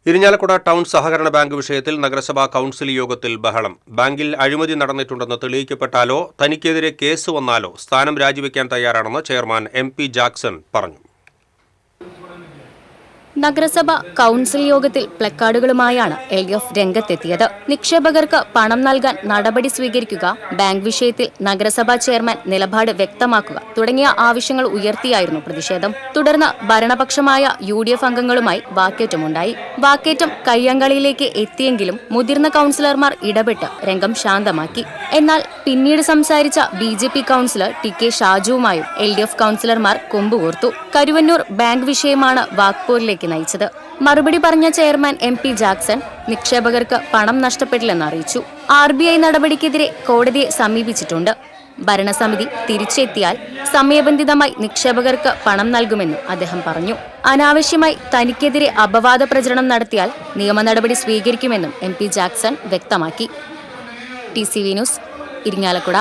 Irinjalakuda town സഹകരണ bank വിഷയത്തിൽ നഗരസഭാ കൌൺസിൽ യോഗത്തിൽ ബഹളം. ബാങ്കിൽ അഴിമതി നടന്നിട്ടുണ്ടെന്ന് തെളിയിക്കപ്പെട്ടാലോ തനിക്കെതിരെ കേസ് വന്നാലോ സ്ഥാനം രാജിവെക്കാൻ തയ്യാറാണെന്ന് ചെയർമാൻ MP ജാക്സൺ പറഞ്ഞു. നഗരസഭ കൌൺസിൽ യോഗത്തിൽ പ്ലക്കാർഡുകളുമായാണ് LDF രംഗത്തെത്തിയത്. നിക്ഷേപകർക്ക് പണം നൽകാൻ നടപടി സ്വീകരിക്കുക, ബാങ്ക് വിഷയത്തിൽ നഗരസഭാ ചെയർമാൻ നിലപാട് വ്യക്തമാക്കുക തുടങ്ങിയ ആവശ്യങ്ങൾ ഉയർത്തിയായിരുന്നു പ്രതിഷേധം. തുടർന്ന് ഭരണപക്ഷമായ UDF അംഗങ്ങളുമായി വാക്കേറ്റമുണ്ടായി. വാക്കേറ്റം കയ്യങ്കളിയിലേക്ക് എത്തിയെങ്കിലും മുതിർന്ന കൌൺസിലർമാർ ഇടപെട്ട് രംഗം ശാന്തമാക്കി. എന്നാൽ പിന്നീട് സംസാരിച്ച BJP കൌൺസിലർ TK ഷാജുവുമായും LDF കൌൺസിലർമാർ കൊമ്പുകോർത്തു. കരുവന്നൂർ ബാങ്ക് വിഷയമാണ് വാക്പോരിലേക്ക് നയിച്ചത്. മറുപടി പറഞ്ഞ ചെയർമാൻ MP ജാക്സൺ നിക്ഷേപകർക്ക് പണം നഷ്ടപ്പെട്ടില്ലെന്ന് അറിയിച്ചു. RBI നടപടിക്കെതിരെ കോടതിയെ സമീപിച്ചിട്ടുണ്ട്. ഭരണസമിതി തിരിച്ചെത്തിയാൽ സമയബന്ധിതമായി നിക്ഷേപകർക്ക് പണം നൽകുമെന്നും അദ്ദേഹം പറഞ്ഞു. അനാവശ്യമായി തനിക്കെതിരെ അപവാദ പ്രചരണം നടത്തിയാൽ നിയമ നടപടി സ്വീകരിക്കുമെന്നും MP ജാക്സൺ വ്യക്തമാക്കി. TCV news, Irinjalakuda.